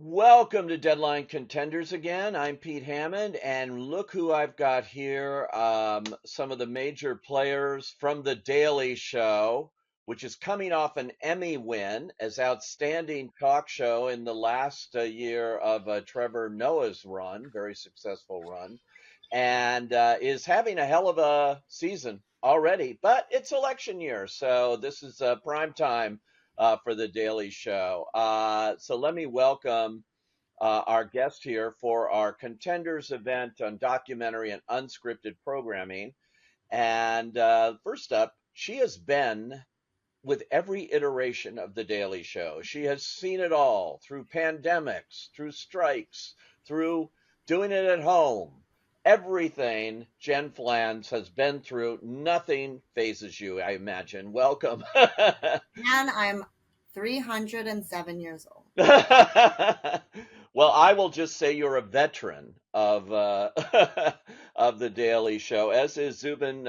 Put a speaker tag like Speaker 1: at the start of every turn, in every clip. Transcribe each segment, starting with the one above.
Speaker 1: Welcome to Deadline Contenders again. I'm Pete Hammond, and look who I've got here. Some of the major players from The Daily Show, which is coming off an Emmy win as Outstanding Talk Show in the last year of Trevor Noah's run, very successful run, and is having a hell of a season already. But it's election year, so this is prime time for The Daily Show. So let me welcome our guest here for our Contenders event on documentary and unscripted programming. And first up, she has been with every iteration of The Daily Show. She has seen it all through pandemics, through strikes, through doing it at home. Everything Jen Flans has been through, nothing phases you, I imagine. Welcome.
Speaker 2: And I'm 307 years old.
Speaker 1: Well, I will just say you're a veteran of of The Daily Show, as is Zubin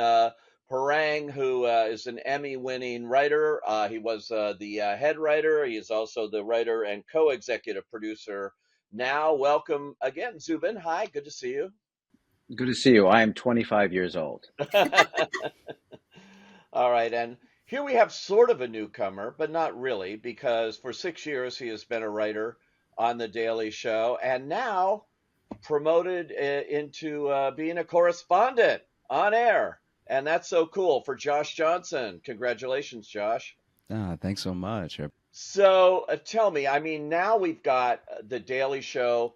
Speaker 1: Parang, who is an Emmy-winning writer. He was the head writer. He is also the writer and co-executive producer now. Welcome again, Zubin. Hi, good to see you.
Speaker 3: Good to see you. I am 25 years old.
Speaker 1: All right, and here we have sort of a newcomer, but not really, because for 6 years he has been a writer on The Daily Show, and now promoted into being a correspondent on air. And that's so cool for Josh Johnson. Congratulations, Josh.
Speaker 4: Thanks so much.
Speaker 1: So tell me, I mean, now we've got The Daily Show.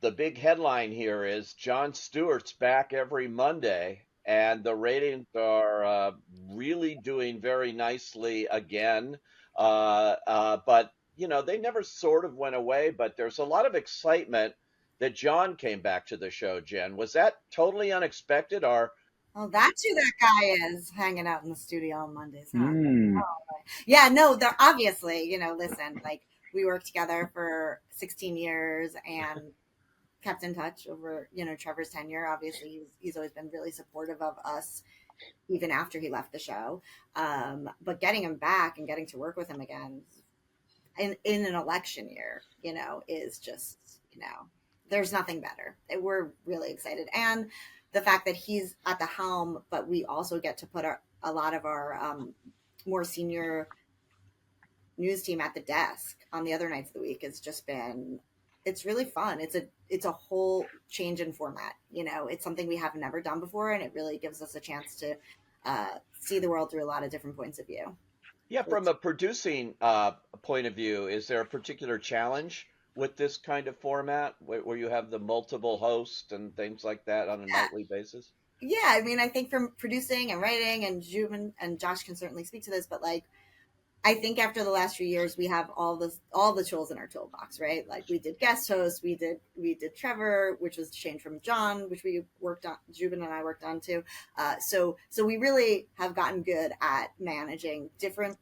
Speaker 1: The big headline here is Jon Stewart's back every Monday, and the ratings are really doing very nicely again. But, you know, they never sort of went away, but there's a lot of excitement that Jon came back to the show, Jen. Was that totally unexpected, or?
Speaker 2: Oh, that's who that guy is hanging out in the studio on Mondays. Huh?
Speaker 3: Mm.
Speaker 2: Oh, yeah, no, they're obviously, listen, like we worked together for 16 years and kept in touch over, Trevor's tenure. Obviously, he's always been really supportive of us, even after he left the show. But getting him back and getting to work with him again in an election year, is just, there's nothing better. We're really excited. And the fact that he's at the helm, but we also get to put a lot of our more senior news team at the desk on the other nights of the week has just been, it's really fun. It's a whole change in format. It's something we have never done before, and it really gives us a chance to see the world through a lot of different points of view.
Speaker 1: Yeah, from a producing point of view, is there a particular challenge with this kind of format where you have the multiple hosts and things like that on a nightly basis?
Speaker 2: Yeah, I mean, I think from producing and writing, and Jubin and Josh can certainly speak to this, but like, I think after the last few years, we have all the tools in our toolbox, right? Like we did guest hosts, we did Trevor, which was changed from Jon, which we worked on, Jubin and I worked on too. So we really have gotten good at managing different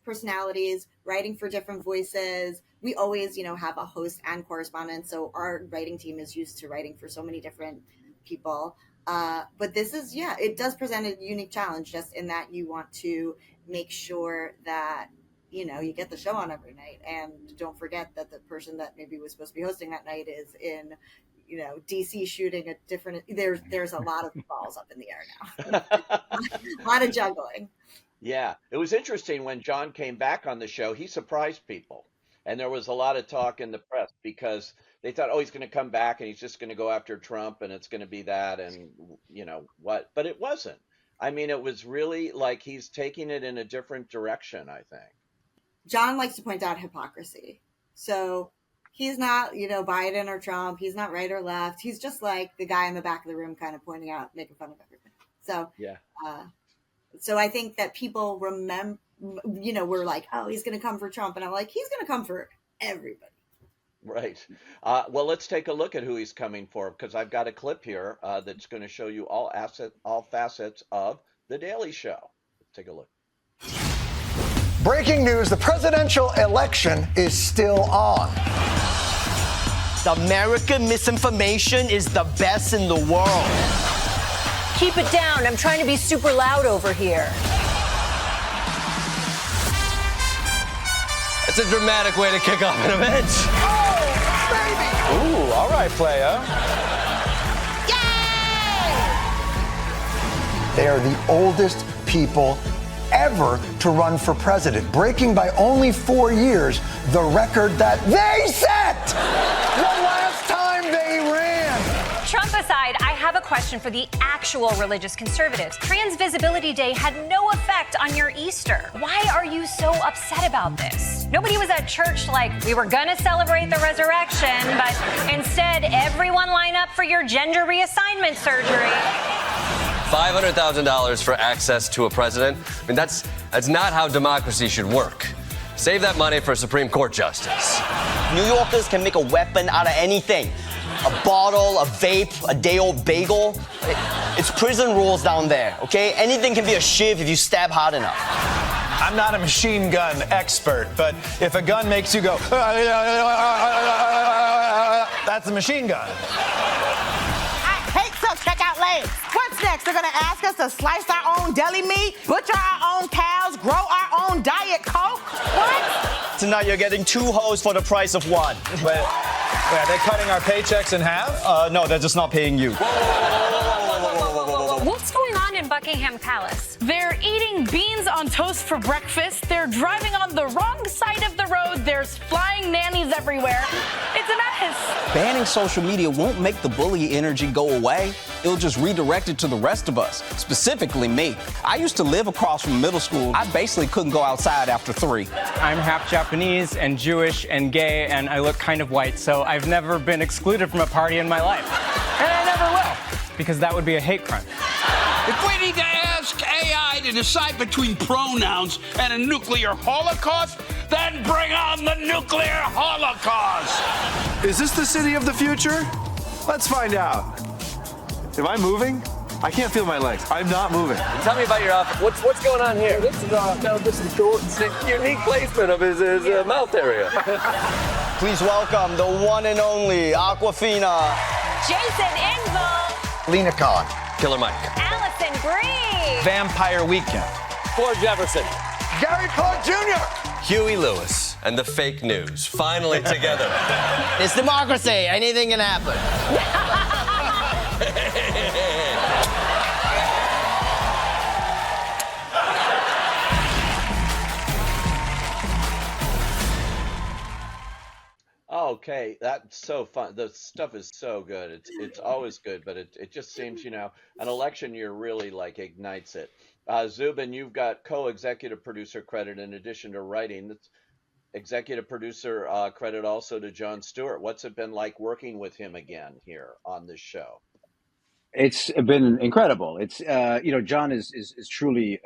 Speaker 2: personalities, writing for different voices. We always, have a host and correspondent. So our writing team is used to writing for so many different people. But this is, it does present a unique challenge just in that you want to make sure that, you get the show on every night, and don't forget that the person that maybe was supposed to be hosting that night is in, DC shooting a different, there's a lot of balls up in the air now. A lot of juggling.
Speaker 1: Yeah, it was interesting when Jon came back on the show, he surprised people. And there was a lot of talk in the press because they thought, oh, he's going to come back and he's just going to go after Trump and it's going to be that and what. But it wasn't. I mean, it was really like he's taking it in a different direction, I think.
Speaker 2: Jon likes to point out hypocrisy. So he's not, Biden or Trump. He's not right or left. He's just like the guy in the back of the room kind of pointing out, making fun of everything. So,
Speaker 1: yeah.
Speaker 2: So I think that people remember, we're like, oh, he's going to come for Trump. And I'm like, he's going to come for everybody.
Speaker 1: Right. Well, let's take a look at who he's coming for, because I've got a clip here that's going to show you all facets of The Daily Show. Let's take a look.
Speaker 5: Breaking news, the presidential election is still on.
Speaker 6: The American misinformation is the best in the world.
Speaker 7: Keep it down. I'm trying to be super loud over here.
Speaker 6: That's a dramatic way to kick off an event.
Speaker 5: Oh, baby!
Speaker 8: Ooh, all right, playa.
Speaker 5: They are the oldest people ever to run for president, breaking by only 4 years the record that they set the last time they ran.
Speaker 9: Trump aside, I have a question for the actual religious conservatives. Trans Visibility Day had no effect on your Easter. Why are you so upset about this? Nobody was at church like, we were gonna celebrate the resurrection, but instead, everyone line up for your gender reassignment surgery.
Speaker 6: $500,000 for access to a president? I mean, that's not how democracy should work. Save that money for a Supreme Court justice. New Yorkers can make a weapon out of anything. A bottle, a vape, a day-old bagel. It's prison rules down there, okay? Anything can be a shiv if you stab hard enough.
Speaker 8: I'm not a machine gun expert, but if a gun makes you go, that's a machine gun.
Speaker 10: I hate self-checkout lanes. What's next? They're gonna ask us to slice our own deli meat, butcher our own cows, grow our own Diet Coke? What?
Speaker 6: Tonight you're getting 2 hoes for the price of 1.
Speaker 8: Wait, are they cutting our paychecks in half?
Speaker 6: No, they're just not paying you.
Speaker 9: What's going on in Buckingham Palace?
Speaker 11: They're eating beans on toast for breakfast. They're driving on the wrong side of the road. There's flying nannies everywhere. It's a mess.
Speaker 12: Banning social media won't make the bully energy go away. It'll just redirect it to the rest of us, specifically me. I used to live across from middle school. I basically couldn't go outside after 3.
Speaker 13: I'm half Japanese and Jewish and gay, and I look kind of white, so I've never been excluded from a party in my life. And I never will, because that would be a hate crime.
Speaker 14: If we need to ask AI to decide between pronouns and a nuclear holocaust, then bring on the nuclear holocaust!
Speaker 8: Is this the city of the future? Let's find out. Am I moving? I can't feel my legs. I'm not moving.
Speaker 6: Tell me about your outfit. What's going on here? This is cool. It's a unique placement of his mouth area. Please welcome the one and only Aquafina.
Speaker 9: Jason Inval.
Speaker 5: Lena Khan.
Speaker 6: Killer Mike.
Speaker 9: Allison Brie.
Speaker 8: Vampire Weekend.
Speaker 6: Ford Jefferson.
Speaker 5: Gary Clark Jr.
Speaker 6: Huey Lewis and the fake news finally together.
Speaker 10: It's democracy. Anything can happen.
Speaker 1: Okay, that's so fun. The stuff is so good. It's always good, but it just seems, an election year really like ignites it. Zubin, you've got co-executive producer credit in addition to writing. That's executive producer credit also to Jon Stewart. What's it been like working with him again here on this show?
Speaker 3: It's been incredible. It's Jon is truly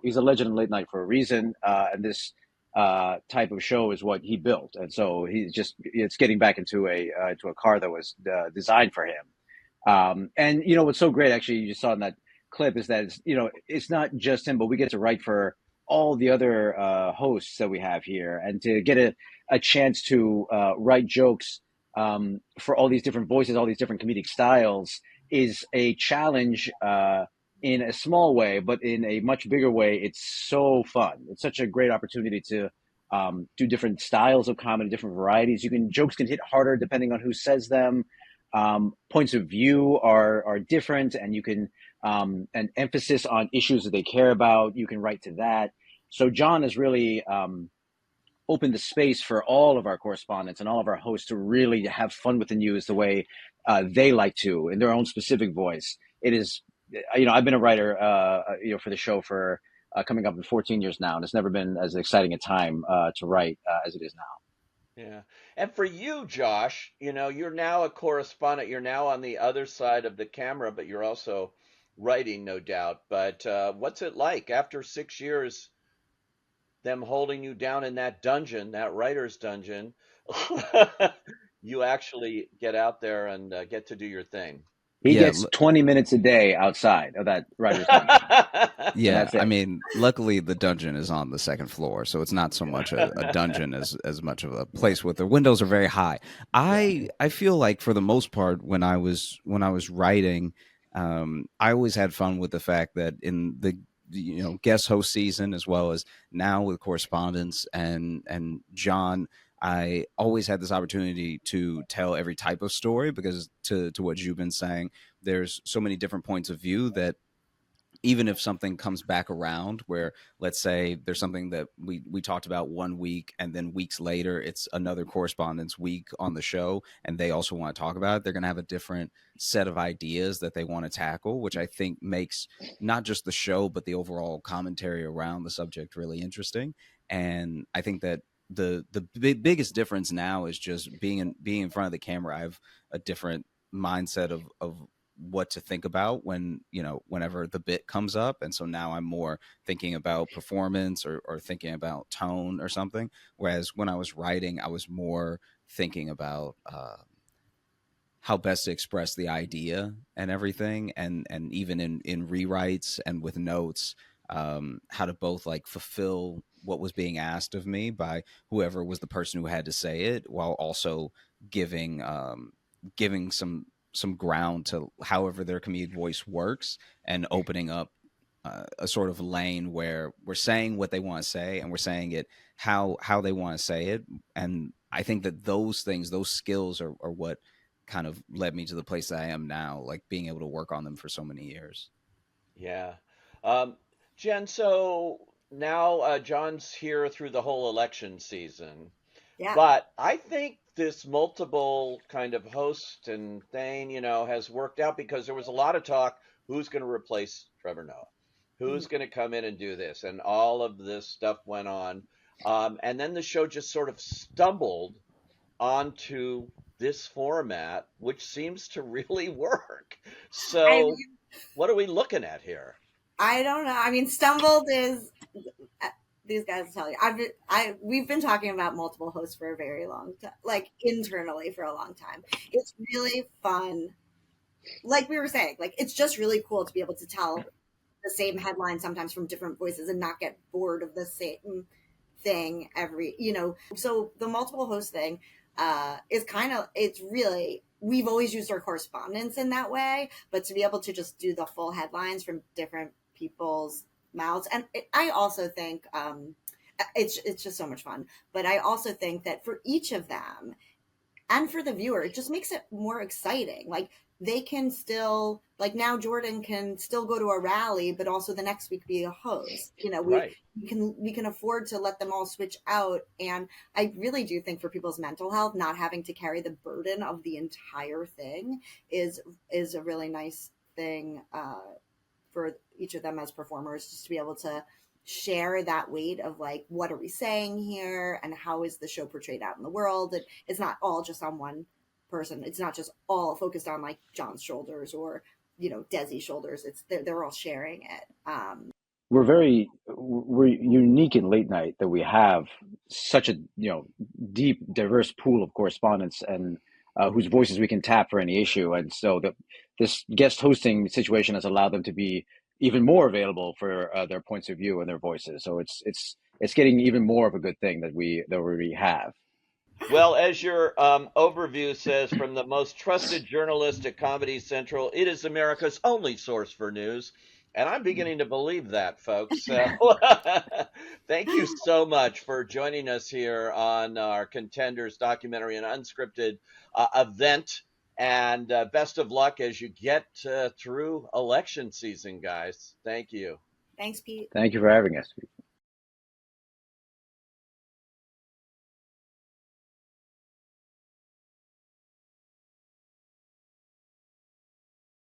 Speaker 3: he's a legend in late night for a reason, and this type of show is what he built, and so it's getting back into a car that was designed for him. And what's so great, actually, you just saw in that clip, is that it's not just him, but we get to write for all the other hosts that we have here, and to get a chance to write jokes for all these different voices, all these different comedic styles, is a challenge in a small way, but in a much bigger way, it's so fun. It's such a great opportunity to do different styles of comedy, different varieties. Jokes can hit harder depending on who says them. Points of view are different, and you can an emphasis on issues that they care about. You can write to that. So Jon has really opened the space for all of our correspondents and all of our hosts to really have fun with the news the way they like to, in their own specific voice. It is, I've been a writer, for the show for coming up in 14 years now, and it's never been as exciting a time to write as it is now.
Speaker 1: Yeah. And for you, Josh, you're now a correspondent. You're now on the other side of the camera, but you're also writing, no doubt. But what's it like after 6 years, them holding you down in that dungeon, that writer's dungeon? You actually get out there and get to do your thing.
Speaker 3: He gets 20 minutes a day outside of that writer's dungeon.
Speaker 4: Yeah, I mean, luckily the dungeon is on the second floor, so it's not so much a dungeon as much of a place where the windows are very high. I feel like for the most part, when I was writing, I always had fun with the fact that in guest host season, as well as now with correspondence and Jon, I always had this opportunity to tell every type of story, because to what you've been saying, there's so many different points of view that even if something comes back around, where let's say there's something that we talked about one week, and then weeks later it's another correspondence week on the show and they also want to talk about it, they're going to have a different set of ideas that they want to tackle, which I think makes not just the show but the overall commentary around the subject really interesting. And I think that the biggest difference now is just being in front of the camera. I have a different mindset of what to think about whenever the bit comes up. And so now I'm more thinking about performance or thinking about tone or something. Whereas when I was writing, I was more thinking about how best to express the idea and everything. And even in rewrites and with notes, how to both like fulfill what was being asked of me by whoever was the person who had to say it, while also giving some ground to however their comedic voice works, and opening up a sort of lane where we're saying what they want to say and we're saying it how they want to say it. And I think that those things, those skills are what kind of led me to the place that I am now, like being able to work on them for so many years.
Speaker 1: Yeah. Um, Jen, so now Jon's here through the whole election season.
Speaker 2: Yeah.
Speaker 1: But I think this multiple kind of host and thing, has worked out, because there was a lot of talk, who's going to replace Trevor Noah? Who's going to come in and do this? And all of this stuff went on. And then the show just sort of stumbled onto this format, which seems to really work. So what are we looking at here?
Speaker 2: I don't know. I mean, stumbled is, these guys will tell you. We've been talking about multiple hosts for a very long time, like internally for a long time. It's really fun. Like we were saying, like it's just really cool to be able to tell the same headline sometimes from different voices and not get bored of the same thing so the multiple host thing is it's really, we've always used our correspondence in that way, but to be able to just do the full headlines from different people's mouths. And I also think it's just so much fun, but I also think that for each of them and for the viewer, it just makes it more exciting. Like they can still, like now Jordan can still go to a rally, but also the next week be a host.
Speaker 1: Right.
Speaker 2: We can afford to let them all switch out. And I really do think for people's mental health, not having to carry the burden of the entire thing is a really nice thing for each of them as performers, just to be able to share that weight of like, what are we saying here and how is the show portrayed out in the world? It's not all just on one person. It's not just all focused on like Jon's shoulders or Desi's shoulders. It's they're all sharing it.
Speaker 3: We're unique in late night that we have such a deep, diverse pool of correspondents and whose voices we can tap for any issue. And so this guest hosting situation has allowed them to be even more available for their points of view and their voices. So it's getting even more of a good thing that we already have.
Speaker 1: Well, as your overview says, from the most trusted journalist at Comedy Central, it is America's only source for news. And I'm beginning to believe that, folks. So thank you so much for joining us here on our Contenders documentary and unscripted event. And best of luck as you get through election season, guys. Thank you.
Speaker 2: Thanks, Pete.
Speaker 3: Thank you for having us.